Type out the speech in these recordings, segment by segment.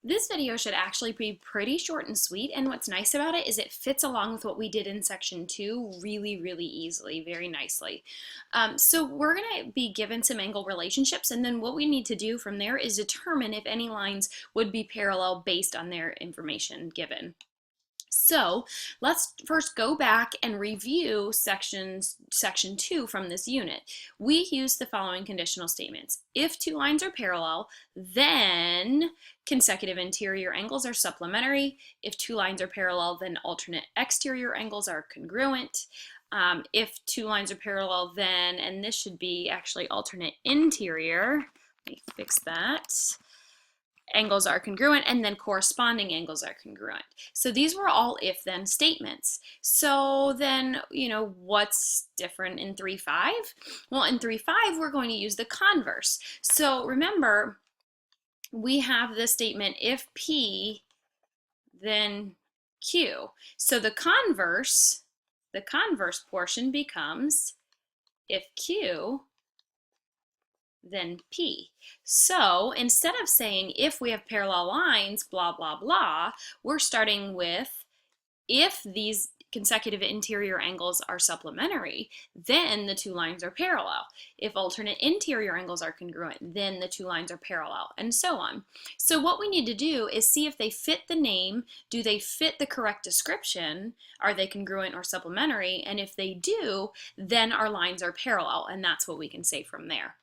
This video should actually be pretty short and sweet, and what's nice about it is it fits along with what we did in section 2 really easily, very nicely. So we're going to be given some angle relationships, and then what we need to do from there is determine if any lines would be parallel based on their information given. So let's first go back and review section 2 from this unit. We use the following conditional statements. If two lines are parallel, then consecutive interior angles are supplementary. If two lines are parallel, then alternate exterior angles are congruent. If two lines are parallel, then, and this should be actually alternate interior, let me fix that, angles are congruent, and then corresponding angles are congruent. So these were all if-then statements. So then, what's different in 3.5? Well, in 3.5, we're going to use the converse. So remember, we have the statement, if P, then Q. So the converse portion becomes, if Q, then P. So instead of saying if we have parallel lines, blah, blah, blah, we're starting with if these consecutive interior angles are supplementary, then the two lines are parallel. If alternate interior angles are congruent, then the two lines are parallel, and so on. So what we need to do is see if they fit the name, do they fit the correct description, are they congruent or supplementary, and if they do, then our lines are parallel, and that's what we can say from there.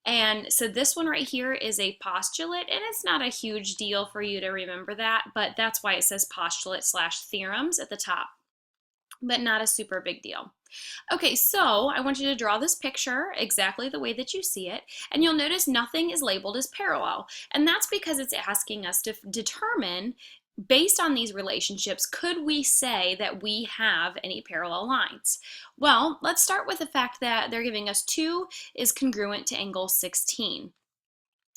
And so this one right here is a postulate, and it's not a huge deal for you to remember that, but that's why it says postulate / theorems at the top, but not a super big deal. Okay, so I want you to draw this picture exactly the way that you see it, and you'll notice nothing is labeled as parallel, and that's because it's asking us to determine, based on these relationships, could we say that we have any parallel lines? Well, let's start with the fact that they're giving us 2 is congruent to angle 16.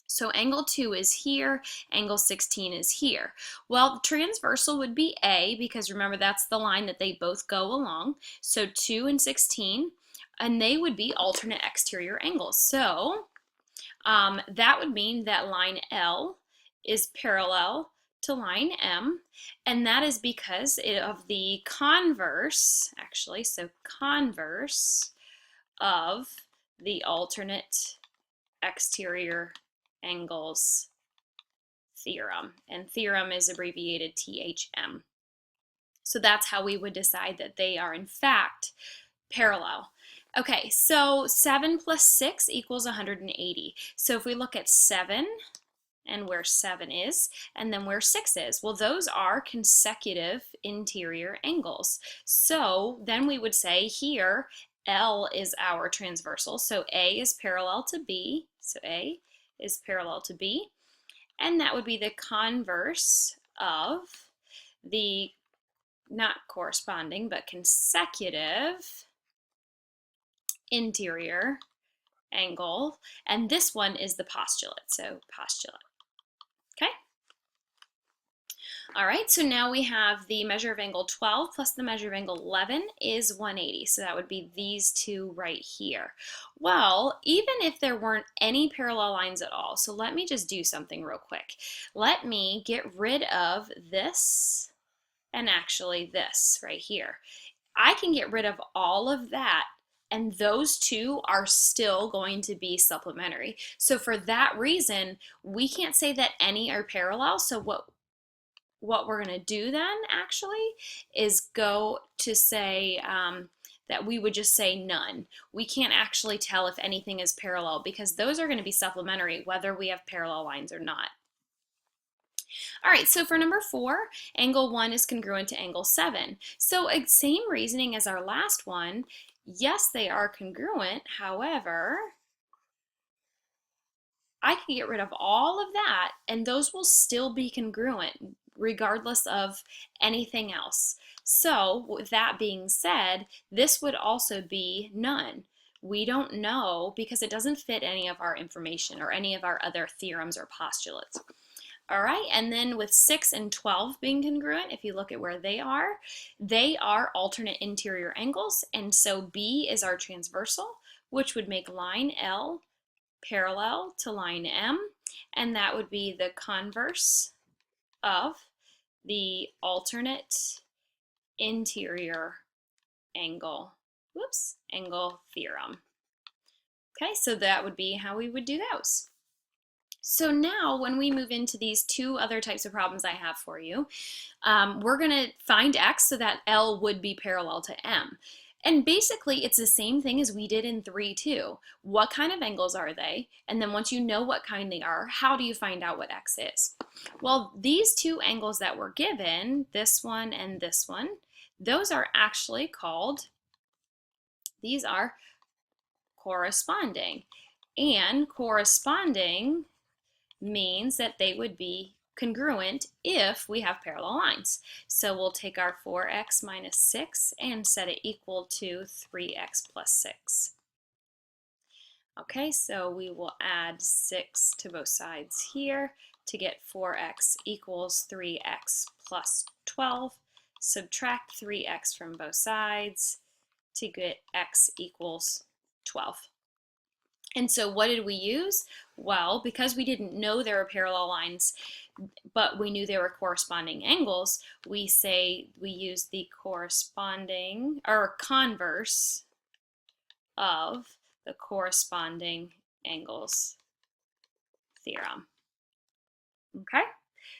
So angle 2 is here, angle 16 is here. Well, transversal would be A, because remember that's the line that they both go along. So 2 and 16, and they would be alternate exterior angles. So that would mean that line L is parallel to line M, and that is because of the converse, actually, so converse of the alternate exterior angles theorem, and theorem is abbreviated THM. So that's how we would decide that they are in fact parallel. Okay, so 7 plus 6 equals 180. So if we look at 7 and where 7 is, and then where 6 is, well, those are consecutive interior angles. So then we would say here L is our transversal, so A is parallel to B, so A is parallel to B, and that would be the converse of the not corresponding but consecutive interior angle, and this one is the postulate, so postulate. Okay? All right, so now we have the measure of angle 12 plus the measure of angle 11 is 180. So that would be these two right here. Well, even if there weren't any parallel lines at all, so let me just do something real quick. Let me get rid of this and actually this right here. I can get rid of all of that, and those two are still going to be supplementary. So for that reason, we can't say that any are parallel. So what we're going to do then actually is go to say that we would just say none. We can't actually tell if anything is parallel because those are going to be supplementary whether we have parallel lines or not. All right, so for number 4, angle 1 is congruent to angle 7. So same reasoning as our last one. Yes, they are congruent. However, I can get rid of all of that and those will still be congruent regardless of anything else. So with that being said, this would also be none. We don't know because it doesn't fit any of our information or any of our other theorems or postulates. All right, and then with 6 and 12 being congruent, if you look at where they are alternate interior angles, and so B is our transversal, which would make line L parallel to line M, and that would be the converse of the alternate interior angle, angle theorem. Okay, so that would be how we would do those. So now when we move into these two other types of problems I have for you, we're going to find x so that L would be parallel to M. And basically it's the same thing as we did in 3-2. What kind of angles are they? And then once you know what kind they are, how do you find out what x is? Well, these two angles that were given, this one and this one, those are actually called, these are corresponding. And corresponding means that they would be congruent if we have parallel lines. So we'll take our 4x minus 6 and set it equal to 3x plus 6. Okay, so we will add 6 to both sides here to get 4x equals 3x plus 12. Subtract 3x from both sides to get x equals 12. And so what did we use? Well, because we didn't know there were parallel lines, but we knew there were corresponding angles, we say we use the corresponding or converse of the corresponding angles theorem. Okay?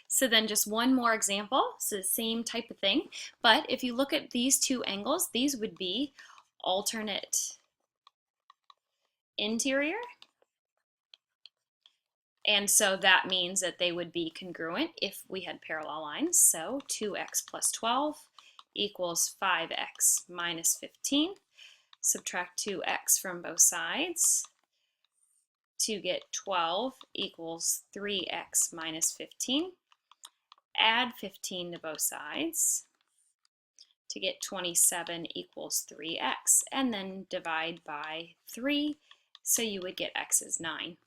So then just one more example. So the same type of thing, but if you look at these two angles, these would be alternate interior. And so that means that they would be congruent if we had parallel lines. So 2x plus 12 equals 5x minus 15. Subtract 2x from both sides to get 12 equals 3x minus 15. Add 15 to both sides to get 27 equals 3x, and then divide by 3, so you would get x is 9.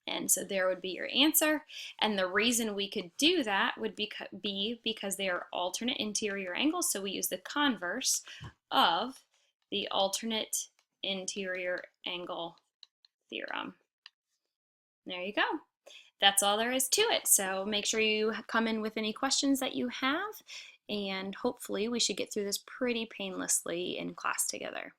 And so there would be your answer. And the reason we could do that would be because they are alternate interior angles, so we use the converse of the alternate interior angle theorem. There you go. That's all there is to it. So make sure you come in with any questions that you have, and hopefully we should get through this pretty painlessly in class together.